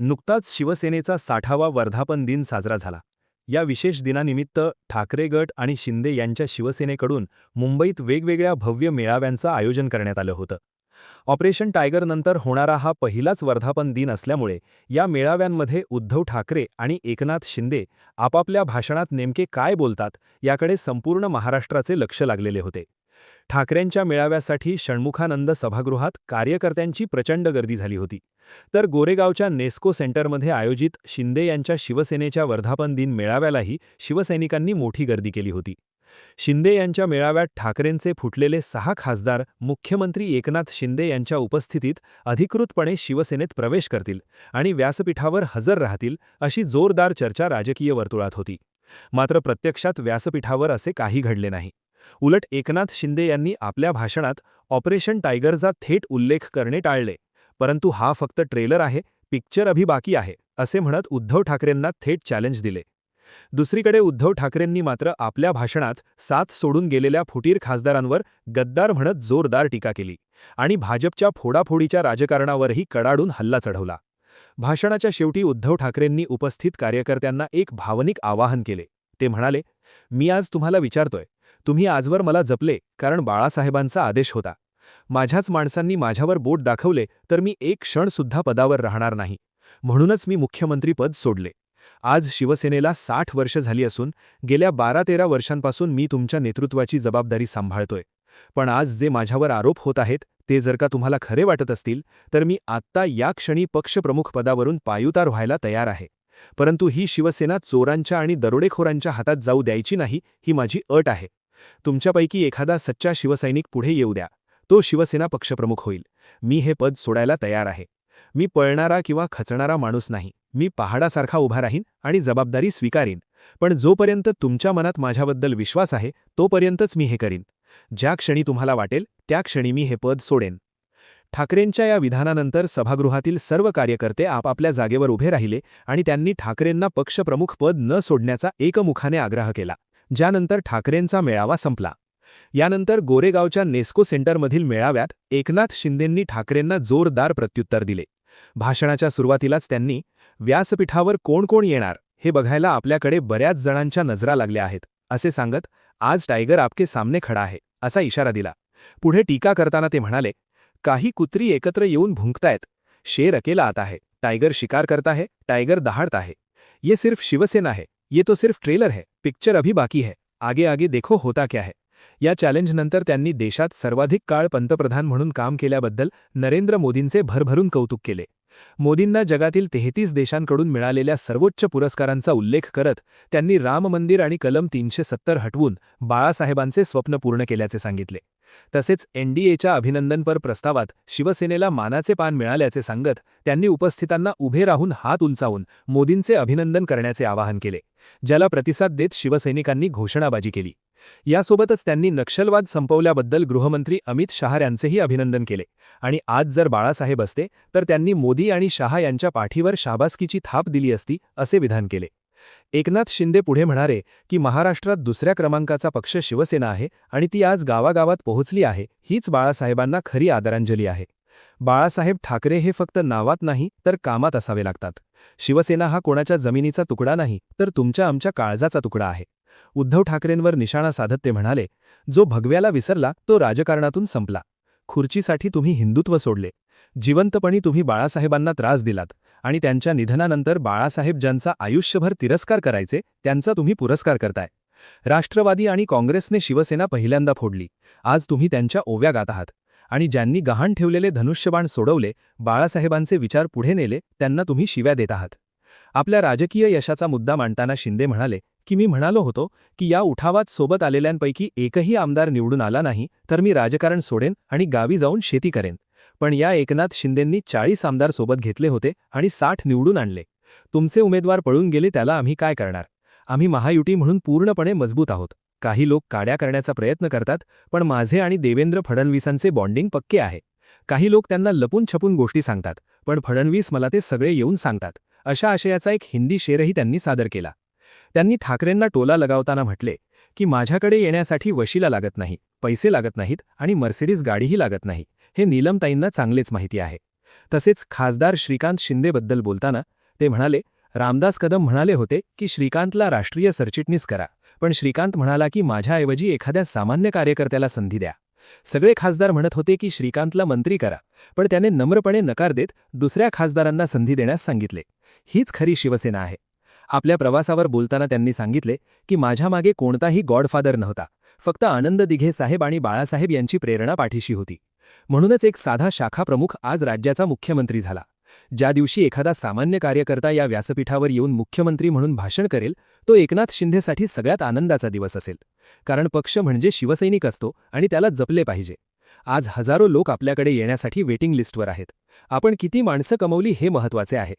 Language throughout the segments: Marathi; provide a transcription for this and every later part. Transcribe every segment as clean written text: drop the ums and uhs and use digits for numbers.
नुकताच शिवसेनेचा 60वा वर्धापन दिन साजरा झाला. या विशेष दिनानिमित्त ठाकरे गट आणि शिंदे यांच्या शिवसेनेकडून मुंबईत वेगवेगळ्या भव्य मेळाव्यांचं आयोजन करण्यात आलं होतं. ऑपरेशन टायगरनंतर होणारा हा पहिलाच वर्धापन दिन असल्यामुळे या मेळाव्यांमध्ये उद्धव ठाकरे आणि एकनाथ शिंदे आपापल्या भाषणात नेमके काय बोलतात याकडे संपूर्ण महाराष्ट्राचे लक्ष लागलेले होते. ठाकरेंच्या मेळाव्यासाठी षण्मुखानंद सभागृहात कार्यकर्त्यांची प्रचंड गर्दी झाली होती. तर गोरेगावच्या नेस्को सेंटरमध्ये आयोजित शिंदे यांच्या शिवसेनेच्या वर्धापन दिन मेळाव्यालाही शिवसैनिकांनी मोठी गर्दी केली होती. शिंदे यांच्या मेळाव्यात ठाकरेंचे फुटलेले 6 खासदार मुख्यमंत्री एकनाथ शिंदे यांच्या उपस्थितीत अधिकृतपणे शिवसेनेत प्रवेश करतील आणि व्यासपीठावर हजर राहतील अशी जोरदार चर्चा राजकीय वर्तुळात होती. मात्र प्रत्यक्षात व्यासपीठावर असे काही घडले नाही. उलट एकनाथ शिंदे यांनी आपल्या भाषणात ऑपरेशन टायगरचा थेट उल्लेख करणे टाळले. परंतु हा फक्त ट्रेलर आहे, पिक्चर अभी बाकी आहे असे म्हणत उद्धव ठाकरेंना थेट चॅलेंज दिले. दुसरीकडे उद्धव ठाकरेंनी मात्र आपल्या भाषणात साथ सोडून गेलेल्या फुटीर खासदारांवर गद्दार म्हणत जोरदार टीका केली आणि भाजपच्या फोडाफोडीच्या राजकारणावरही कडाडून हल्ला चढवला. भाषणाच्या शेवटी उद्धव ठाकरेंनी उपस्थित कार्यकर्त्यांना एक भावनिक आवाहन केले. ते म्हणाले, मी आज तुम्हाला विचारतोय, तुम्ही आजवर मला जपले कारण बाळासाहेबांचा आदेश होता. माझ्याच माणसांनी माझ्यावर बोट दाखवले तर मी एक क्षणसुद्धा पदावर राहणार नाही. म्हणूनच मी मुख्यमंत्रीपद सोडले. आज शिवसेनेला 60 वर्ष झाली असून गेल्या 12-13 वर्षांपासून मी तुमच्या नेतृत्वाची जबाबदारी सांभाळतोय. पण आज जे माझ्यावर आरोप होत आहेत ते जर का तुम्हाला खरे वाटत असतील तर मी आत्ता या क्षणी पक्षप्रमुख पदावरून पायउतार व्हायला तयार आहे. परंतु ही शिवसेना चोरांच्या आणि दरोडेखोरांच्या हातात जाऊ द्यायची नाही, ही माझी अट आहे. तुमच्यापैकी एखादा सच्चा शिवसैनिक पुढे येऊ द्या, तो शिवसेना पक्षप्रमुख होईल. मी हे पद सोडायला तयार आहे. मी पळणारा किंवा खचणारा माणूस नाही. मी पहाडासारखा उभा राहीन आणि जबाबदारी स्वीकारीन. पण जोपर्यंत तुमच्या मनात माझ्याबद्दल विश्वास आहे तोपर्यंतच मी हे करीन. ज्या क्षणी तुम्हाला वाटेल त्या क्षणी मी हे पद सोडेन. ठाकरेंच्या या विधानानंतर सभागृहातील सर्व कार्यकर्ते आपापल्या जागेवर उभे राहिले आणि त्यांनी ठाकरेंना पक्षप्रमुख पद न सोडण्याचा एकमुखाने आग्रह केला. ज्यानंतर ठाकरेंचा मेळावा संपला. यानंतर गोरेगावच्या नेस्को सेंटरमधील मेळाव्यात एकनाथ शिंदेंनी ठाकरेंना जोरदार प्रत्युत्तर दिले. भाषणाच्या सुरुवातीलाच त्यांनी व्यासपीठावर कोण कोण येणार हे बघायला आपल्याकडे बऱ्याच जणांच्या नजरा लागल्या आहेत असे सांगत आज टायगर आपके सामने खडा आहे असा इशारा दिला. पुढे टीका करताना ते म्हणाले, काही कुत्री एकत्र येऊन भुंकतायत. शेर अकेला आता है, टाइगर शिकार करता है, टाइगर दहाड़ता है. ये सिर्फ शिवसेना है, ये तो सिर्फ ट्रेलर है, पिक्चर अभी बाकी है, आगे आगे देखो होता क्या है. या चॅलेंजनंतर त्यांनी देशात सर्वाधिक काळ पंतप्रधान म्हणून काम केल्याबद्दल नरेंद्र मोदींचे भरभरून कौतुक केले. मोदींना जगातील 33 देशांकडून मिळालेल्या सर्वोच्च पुरस्कारांचा उल्लेख करत त्यांनी राम मंदिर आणि कलम 370 हटवून बाळासाहेबांचे स्वप्न पूर्ण केल्याचे सांगितले. तसेच एनडीएच्या अभिनंदनपर प्रस्तावात शिवसेनेला मानाचे पान मिळाल्याचे सांगत त्यांनी उपस्थितांना उभे राहून हात उंचावून मोदींचे अभिनंदन करण्याचे आवाहन केले, ज्याला प्रतिसाद देत शिवसैनिकांनी घोषणाबाजी केली. यासोबतच त्यांनी नक्षलवाद संपवल्याबद्दल गृहमंत्री अमित शहा यांचेही अभिनंदन केले आणि आज जर बाळासाहेब असते तर त्यांनी मोदी आणि शहा यांच्या पाठीवर शाबासकीची थाप दिली असती असे विधान केले. एकनाथ शिंदे पुढे म्हणाले की महाराष्ट्रात दुसऱ्या क्रमांकाचा पक्ष शिवसेना आहे आणि ती आज गावागावात पोहोचली आहे. हीच बाळासाहेबांना खरी आदरांजली आहे. बाळासाहेब ठाकरे हे फक्त नावात नाही तर कामात असावे लागतात. शिवसेना हा कोणाच्या जमिनीचा तुकडा नाही तर तुमच्या आमच्या काळजाचा तुकडा आहे. उद्धव ठाकरेंवर निशाणा साधत ते म्हणाले, जो भगव्याला विसरला तो राजकारणातून संपला. खुर्चीसाठी तुम्ही हिंदुत्व सोडले. जिवंतपणी तुम्ही बाळासाहेबांना त्रास दिलात आणि त्यांच्या निधनानंतर बाळासाहेब ज्यांचा आयुष्यभर तिरस्कार करायचे त्यांचा तुम्ही पुरस्कार करताय. राष्ट्रवादी आणि काँग्रेसने शिवसेना पहिल्यांदा फोडली. आज तुम्ही त्यांच्या ओव्या गात आहात आणि ज्यांनी गहाण ठेवलेले धनुष्यबाण सोडवले, बाळासाहेबांचे विचार पुढे नेले, त्यांना तुम्ही शिव्या देत आहात. आपल्या राजकीय यशाचा मुद्दा मांडताना शिंदे म्हणाले की मी म्हणालो होतो की या उठावात सोबत आलेल्यांपैकी एकही आमदार निवडून आला नाही तर मी राजकारण सोडेन आणि गावी जाऊन शेती करेन. पण या एकनाथ शिंदेंनी 40 आमदार सोबत घेतले होते आणि 60 निवडून आणले. तुमचे उमेदवार पळून गेले, त्याला आम्ही काय करणार. आम्ही महायुती म्हणून पूर्णपणे मजबूत आहोत. काही लोक काड्या करण्याचा प्रयत्न करतात, पण माझे आणि देवेंद्र फडणवीसांचे बॉन्डिंग पक्के आहे. काही लोक त्यांना लपून छपून गोष्टी सांगतात, पण फडणवीस मला ते सगळे येऊन सांगतात. अशा आशयाचा एक हिंदी शेरही त्यांनी सादर केला. त्यांनी ठाकरेंना टोला लगावताना म्हटले की माझ्याकडे येण्यासाठी वशिला लागत नाही, पैसे लागत नाहीत आणि मर्सिडीज गाडीही लागत नाही. हे नीलमताईंना चांगलेच माहिती आहे. तसेच खासदार श्रीकांत शिंदेबद्दल बोलताना ते म्हणाले, रामदास कदम म्हणाले होते की श्रीकांतला राष्ट्रीय सरचिटणीस करा, पण श्रीकांत म्हणाला की माझ्याऐवजी एखाद्या सामान्य कार्यकर्त्याला संधी द्या. सगळे खासदार म्हणत होते की श्रीकांतला मंत्री करा, पण त्याने नम्रपणे नकार देत दुसऱ्या खासदारांना संधी देण्यास सांगितले. हीच खरी शिवसेना आहे. आपल्या प्रवासावर बोलताना त्यांनी सांगितले की माझ्या मागे कोणताही गॉडफादर नव्हता, फक्त आनंद दिघे साहेब आणि बाळासाहेब यांची प्रेरणा पाठीशी होती. म्हणूनच एक साधा शाखा प्रमुख आज राज्याचा मुख्यमंत्री झाला. ज्या दिवशी एखादा सामान्य कार्यकर्ता या व्यासपीठावर येऊन मुख्यमंत्री म्हणून भाषण करेल, तो एकनाथ शिंदेसाठी सगळ्यात आनंदाचा दिवस असेल. कारण पक्ष म्हणजे शिवसैनिक असतो आणि त्याला जपले पाहिजे. आज हजारो लोक आपल्याकडे येण्यासाठी वेटिंग लिस्टवर आहेत. आपण किती माणसं कमवली हे महत्त्वाचे आहे.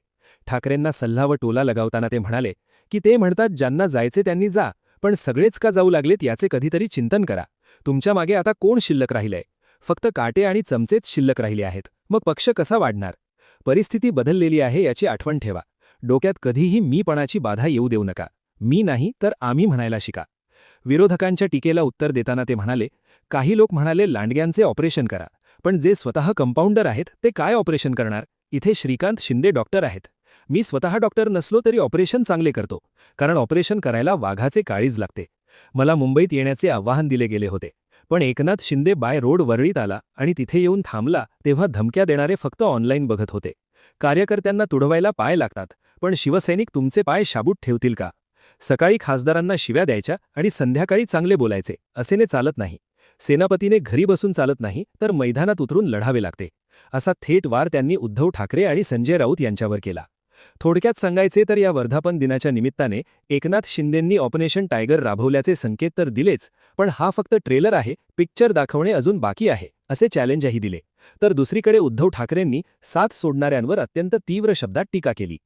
ठाकरेंना सल्ला व टोला लगावताना ते म्हणाले की ते म्हणतात ज्यांना जायचे त्यांनी जा, पण सगळेच का जाऊ लागलेत याचे कधीतरी चिंतन करा. तुमच्या मागे आता कोण शिल्लक राहिलंय? फक्त काटे आणि चमचेच शिल्लक राहिले आहेत. मग पक्ष कसा वाढणार? परिस्थिती बदललेली आहे याची आठवण ठेवा. डोक्यात कधीही मीपणाची बाधा येऊ देऊ नका. मी नाही तर आम्ही म्हणायला शिका. विरोधकांच्या टीकेला उत्तर देताना ते म्हणाले, काही लोक म्हणाले लांडग्यांचे ऑपरेशन करा, पण जे स्वतः कंपाऊंडर आहेत ते काय ऑपरेशन करणार? इथे श्रीकांत शिंदे डॉक्टर आहेत. मी स्वतः डॉक्टर नसलो तरी ऑपरेशन चांगले करतो, कारण ऑपरेशन करायला वाघाचे काळीज लागते. मला मुंबईत येण्याचे आवाहन दिले गेले होते, पण एकनाथ शिंदे बाय रोड वरळीत आला आणि तिथे येऊन थांबला तेव्हा धमक्या देणारे फक्त ऑनलाईन बघत होते. कार्यकर्त्यांना तुडवायला पाय लागतात, पण शिवसैनिक तुमचे पाय शाबूत ठेवतील का? सकाळी खासदारांना शिव्या द्यायच्या आणि संध्याकाळी चांगले बोलायचे असेने चालत नाही. सेनापतीने घरी बसून चालत नाही, तर मैदानात उतरून लढावे लागते. असा थेट वार त्यांनी उद्धव ठाकरे आणि संजय राऊत यांच्यावर केला. थोडक्यात सांगायचे तर या वर्धापन दिनाच्या निमित्ताने एकनाथ शिंदेंनी ऑपरेशन टायगर राबवल्याचे संकेत तर दिलेच, पण हा फक्त ट्रेलर आहे, पिक्चर दाखवणे अजून बाकी आहे असे चॅलेंजही दिले. तर दुसरीकडे उद्धव ठाकरेंनी साथ सोडणाऱ्यांवर अत्यंत तीव्र शब्दात टीका केली.